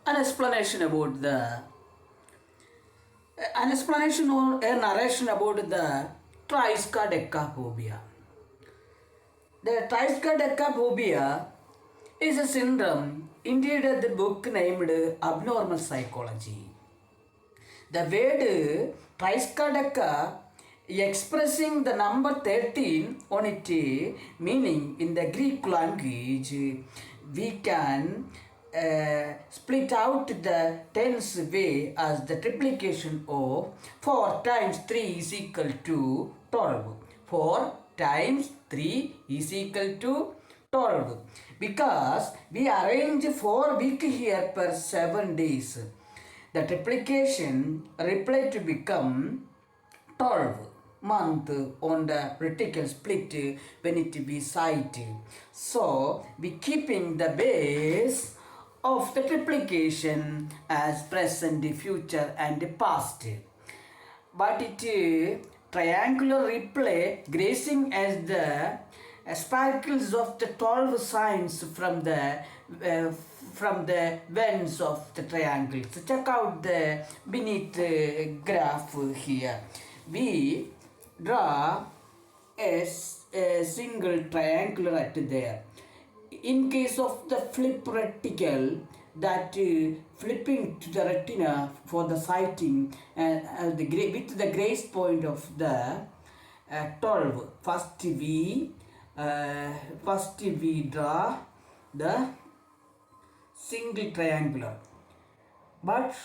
an explanation about the an explanation or a narration about the triskaidekaphobia. The triskaidekaphobia is a syndrome indeed the book named Abnormal Psychology. The word triskaideka expressing the number 13 on it meaning in the Greek language, we can split out the tens way as the triplication of 4 times 3 is equal to 12. 4 times 3 is equal to 12 because we arrange 4 weeks here per 7 days. The triplication reply to become 12 month on the reticle split when it be sighted. So we keeping the base of the triplication as present, future and past. But it triangular replay grazing as the sparkles of the 12 signs from the vents of the triangle. So check out the beneath graph here. We draw a single triangular at there. In case of the flip reticle, that flipping to the retina for the sighting with the grace point of the 12. First we draw the single triangular, but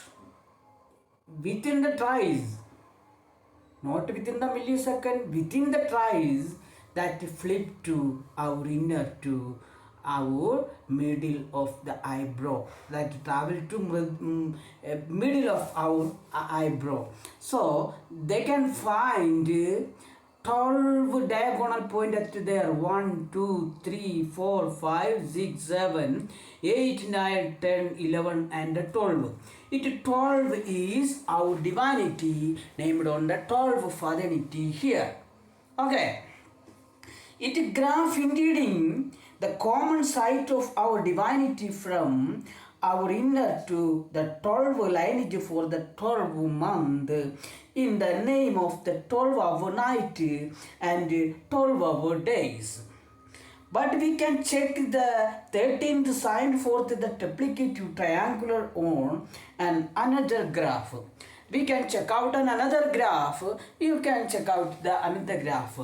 within the tries, not within the millisecond, within the tries that flip to our inner to our middle of the eyebrow, that travel to middle of our eyebrow. So they can find 12 diagonal point at there. 1, 2, 3, 4, 5, 6, 7, 8, 9, 10, 11 and 12. It 12 is our divinity named on the 12 faternity here. Okay. It graph indeed the common site of our divinity from our inner to the 12 lineage for the 12 month in the name of the 12-hour night and 12-hour days. But we can check the 13th sign for the triplicative triangular on and another graph. We can check out on another graph. You can check out the another graph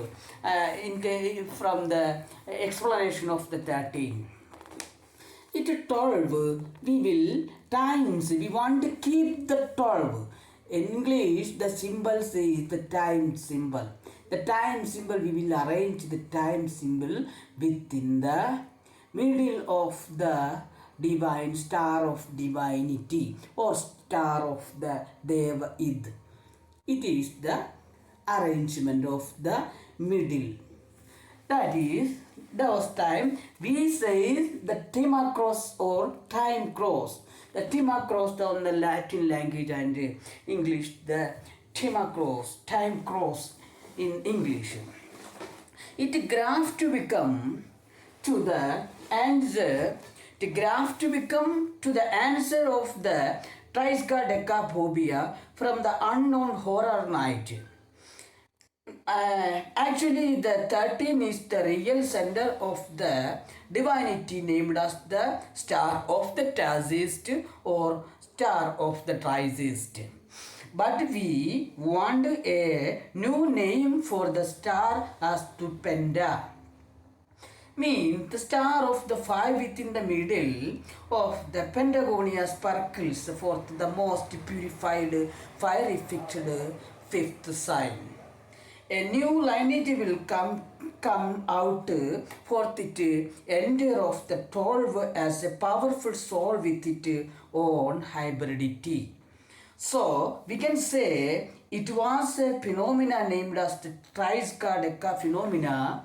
from the explanation of the 13. It 12 we will times, we want to keep the 12. In English the symbol is the time symbol. The time symbol, we will arrange the time symbol within the middle of the divine star of divinity or star of the Deva Id. It is the arrangement of the middle. That is, those time we say the Tima cross or time cross. The Tima cross on the Latin language and English, the Tima cross, time cross in English. It graph to become to the answer. The graph to become to the answer of the triskaidekaphobia from the unknown horror night. Actually, the 13 is the real center of the divinity named as the star of the TAZISM or star of the TAZISM. But we want a new name for the star as stupenda. Means the star of the 5 within the middle of the Pentagonia sparkles forth the most purified fiery fixed fifth sign. A new lineage will come out forth it enter of the 12 as a powerful soul with its own hybridity. So we can say it was a phenomena named as the triskaideka phenomena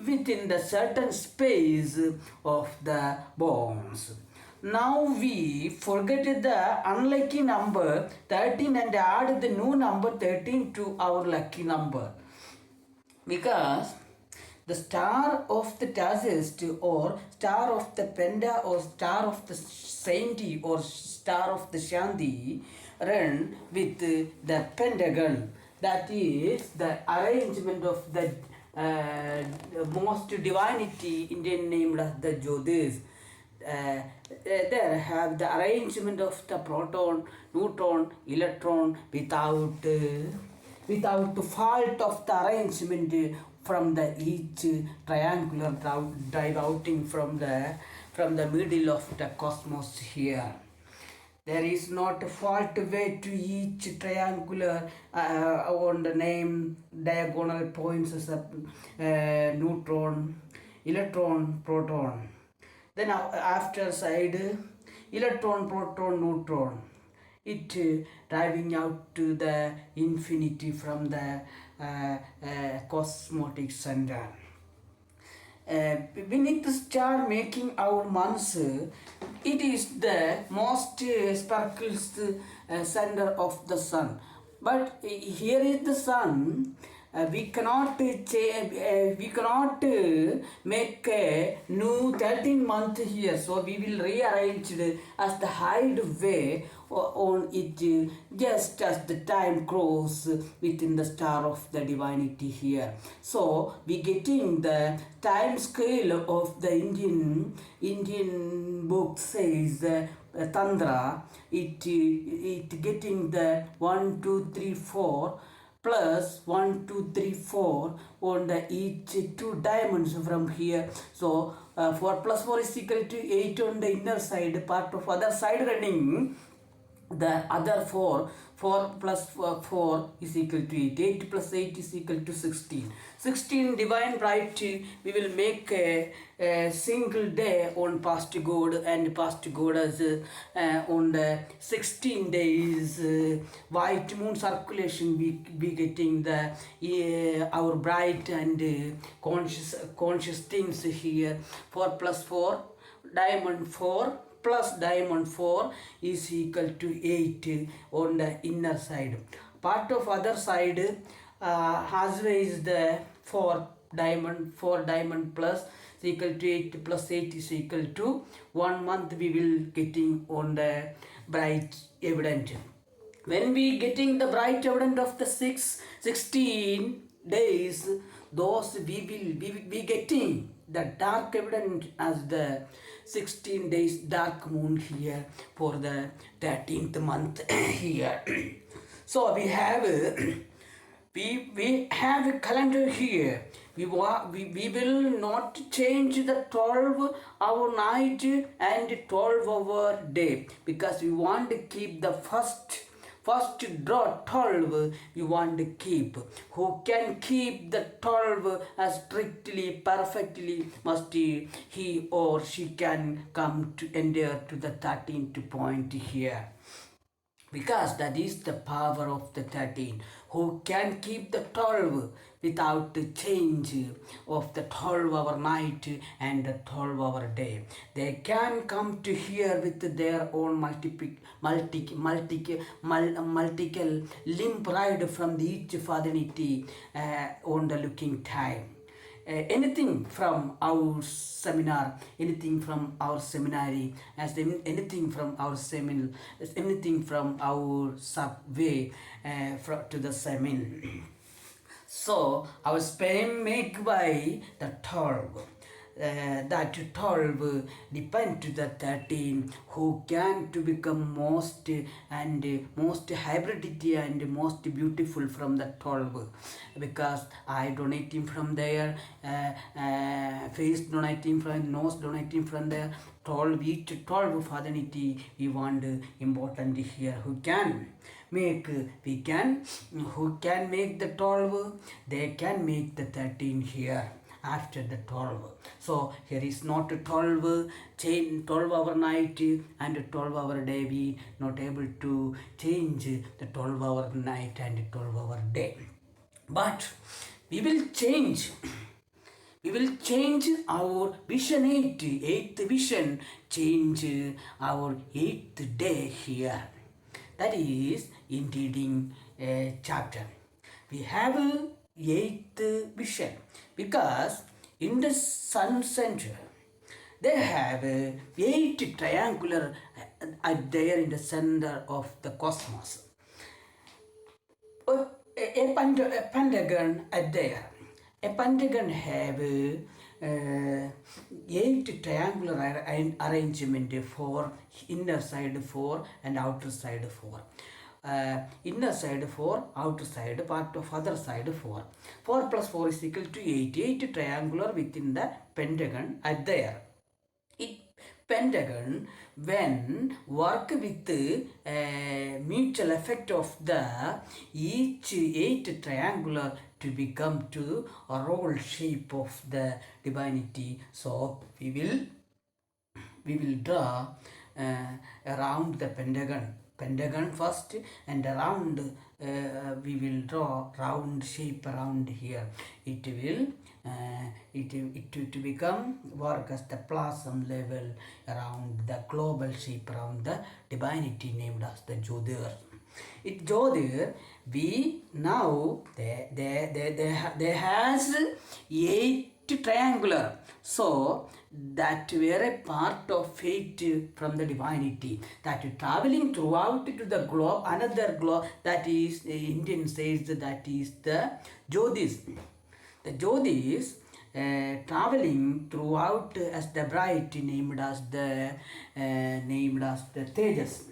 within the certain space of the bones. Now we forget the unlucky number 13 and add the new number 13 to our lucky number, because The star of the TAZIST or star of the Penta or star of the Sainti or star of the Shanti run with the pentagon. That is the arrangement of the most divinity Indian named as the Jyotis. There have the arrangement of the proton, neutron, electron without the fault of the arrangement from the each triangular diverting from the middle of the cosmos here. There is not a fault way to each triangular on the name diagonal points as a neutron, electron, proton. Then after side electron, proton, neutron. It driving out to the infinity from the cosmotic center. Beneath the star making our months, it is the most sparkles center of the sun. But here is the sun. We cannot make a new 13 month here, so we will rearrange it as the hide way on it just as the time grows within the star of the divinity here. So we getting the time scale of the Indian book says Tantra. It getting the 1 2 3 4 plus 1 2 3 4 on the each two diamonds from here. So 4 plus 4 is equal to 8 on the inner side, part of other side running. The other 4 plus 4 is equal to 8. 8 plus 8 is equal to 16. 16 divine bright, we will make a single day on past god and past goddess on the 16 days white moon circulation. We be getting the our bright and conscious things here. 4 plus 4 diamond 4 plus diamond 4 is equal to 8 on the inner side. Part of other side as well is the 4 diamond plus is equal to 8 plus 8 is equal to 1 month. We will getting on the bright evident. When we getting the bright evident of the 16 days, those we will be getting the dark evident as the 16 days dark moon here for the 13th month here. So we have a calendar here. We will not change the 12-hour night and 12-hour day, because we want to keep the first draw 12 we want to keep. Who can keep the 12 as strictly, perfectly, must he or she can come to enter to the 13th point here. Because that is the power of the 13. Who can keep the 12 without the change of the 12-hour night and the 12-hour day. They can come to here with their own multiple limb ride from the each faternity on the looking time. Anything from our seminar, anything from our seminary, as anything from our seminar, anything from our subway to the semin. So our sperm make by the 12. That 12 depend to the 13 who can to become most hybridity and most beautiful from the 12, because eye donating from there, face donating from, nose donating from there, 12 each 12 faternity we want important here. Who can make who can make the 12, they can make the 13 here after the 12. So here is not 12 12-hour night and 12-hour day. We not able to change the 12-hour night and 12-hour day, but we will change our vision 8th vision, change our 8th day here. That is in reading chapter. We have 8th vision, because In the sun center, they have 8 triangular there in the center of the cosmos. A pentagon at there. A pentagon have 8 triangular arrangement for inner side 4 and outer side 4. Inner side 4, outer side, part of other side 4. 4 plus 4 is equal to 8. 8 triangular within the pentagon at there. It pentagon when work with mutual effect of the each 8 triangular to become to a roll shape of the divinity. So we will draw around the pentagon first, and around we will draw round shape around here. It will to become work as the plasm level around the global shape around the divinity named as the Jyotir. It Jyotir, we now they has 8 triangular, so that were a part of fate from the divinity, that traveling throughout to the globe, another globe, that is Indian says that is the Jyotis. The Jyotis traveling throughout as the bright named as the Tejas.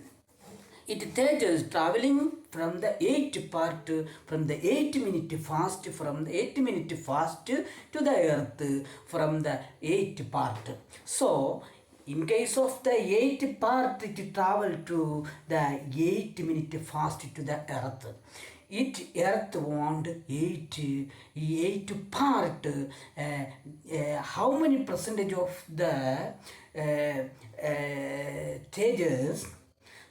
It Tejas traveling from the 8 part, from the 8-minute fast, from the 8-minute fast to the earth from the 8 part. So in case of the 8 part, it travel to the 8-minute fast to the earth. It earth want 8 part. How many percentage of the Tejas,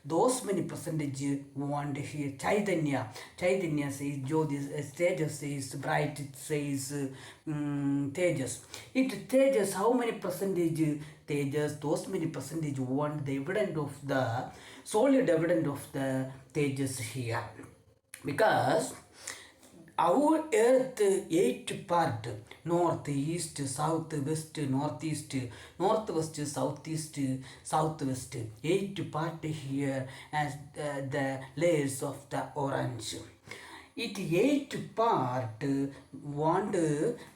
those many percentage want here. Chaitanya says Jyotis, Tejas says bright, it says Tejas. It Tejas, how many percentage Tejas, those many percentage want the evidence of the solid evidence of the Tejas here. Because our earth 8 part, north, east, south, west, northeast, northwest, southeast, southwest, 8 part here as the layers of the orange. It 8 part want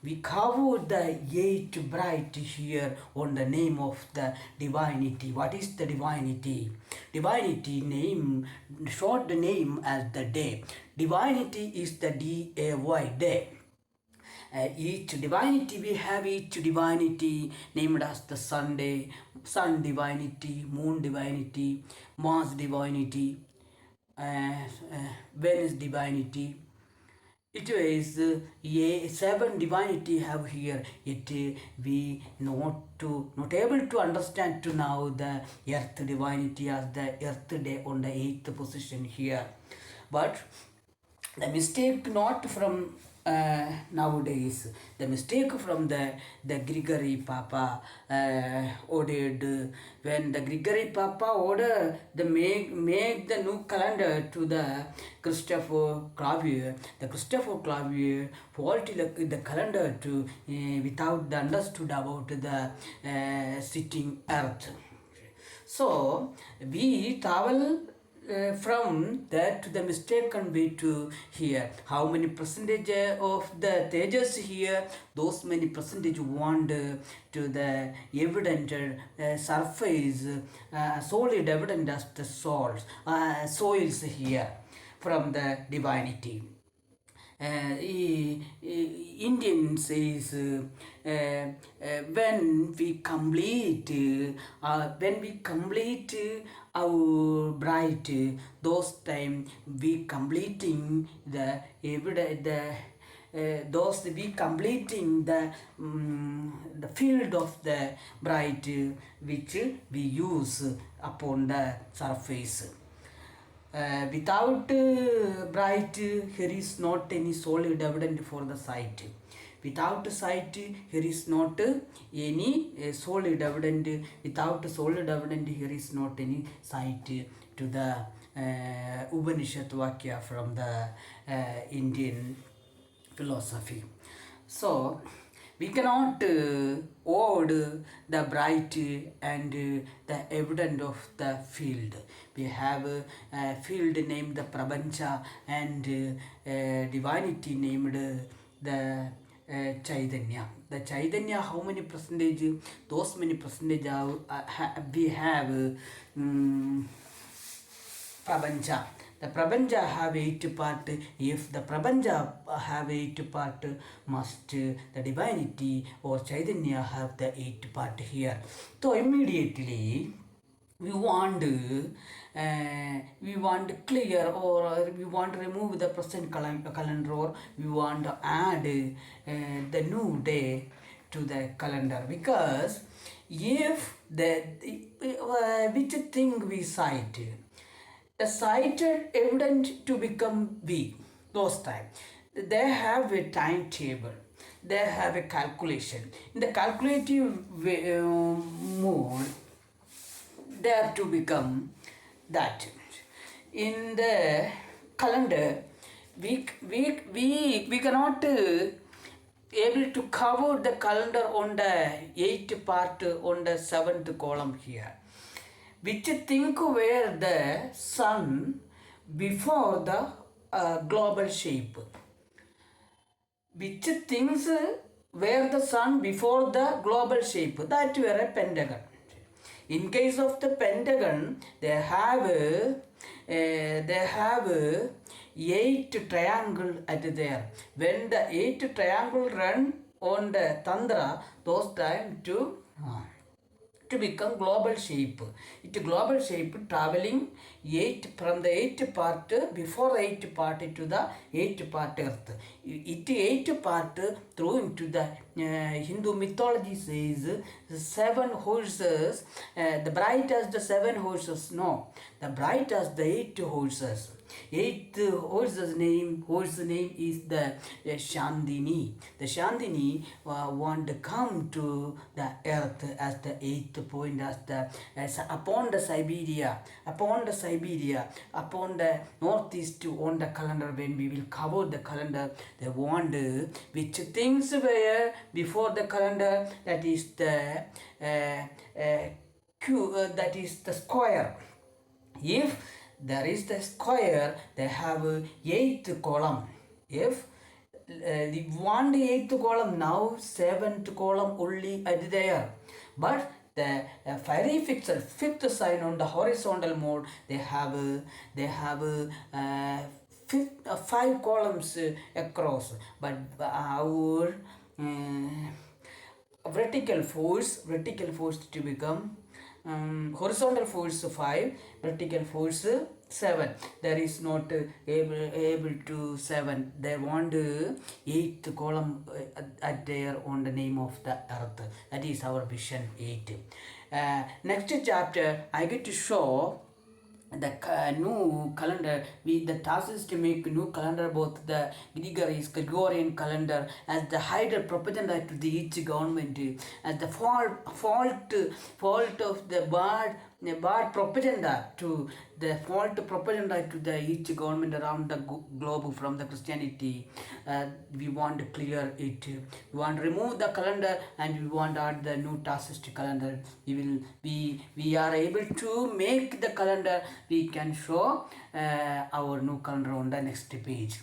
we cover the 8 bright here on the name of the divinity. What is the divinity? Divinity name, short name as the day. Divinity is the day, day. Each divinity, we have each divinity named as the Sunday, sun divinity, moon divinity, Mars divinity, Venus divinity. It is 7 divinity have here. It we not able to understand to now the earth divinity as the earth day on the 8th position here. But the mistake not from nowadays, the mistake from the Gregory Papa ordered, when the Gregory Papa ordered the make the new calendar to the Christopher Clavier. The Christopher Clavier faulted the calendar to without the understood about the sitting earth. So we travel from that to the mistaken way to here. How many percentage of the Tejas here? Those many percentage want to the evident surface, solid evident as the soils here from the divinity. Indian says when we complete our bright, those time we completing the those we completing the field of the bright which we use upon the surface. Without bright, here is not any solid evidence for the sight. Without sight, here is not any solid evidence. Without solid evidence, here is not any sight to the Upanishad Vakya from the Indian philosophy. So We cannot avoid the bright and the evidence of the field. We have a field named the Prapancha and divinity named the Chaitanya. The Chaitanya, how many percentage? Those many percentage we have Prapancha. The Prapancha have 8 part. If the Prapancha have 8 part, must the divinity or Chaitanya have the 8 part here. So immediately we want clear, or we want to remove the present calendar, or we want to add the new day to the calendar, because if the which thing we cite, the cited evidence to become weak those time, they have a timetable, they have a calculation. In the calculative mode, they have to become that. In the calendar, we cannot able to cover the calendar on the 8th part on the 7th column here, which think where the sun before the global shape, which things where the sun before the global shape, that were a pentagon. In case of the pentagon, they have 8 triangle at there. When the 8 triangle run on the Tantra, those time to become global shape. It global shape traveling 8 from the 8 part before the 8 part to the 8 part earth. It 8 part through into the Hindu mythology says 7 horses, the bright as the 7 horses. No, the bright as the 8 horses. 8th horse name is the Shandini. The Shandini want to come to the earth as the 8th point, as upon the Siberia, upon the northeast on the calendar. When we will cover the calendar, they want which things were before the calendar, that is the that is the square. If there is the square, they have 8th column. If the 8th column, now 7th column only at there, but the fiery fixer, 5th sign on the horizontal mode, they have 5 columns across, but our vertical force to become horizontal force 5, vertical force 7. There is not able to 7. They want 8th column at there on the name of the earth. That is our vision 8. Next chapter, I get to show the new calendar. We the TAZISM to make new calendar, both the Gregorian calendar as the higher propaganda to the each government, as the fault of the bad propaganda to the fault propaganda to the each government around the globe from the Christianity. We want to clear it. We want to remove the calendar and we want to add the new TAZISM calendar. We are able to make the calendar. We can show our new calendar on the next page.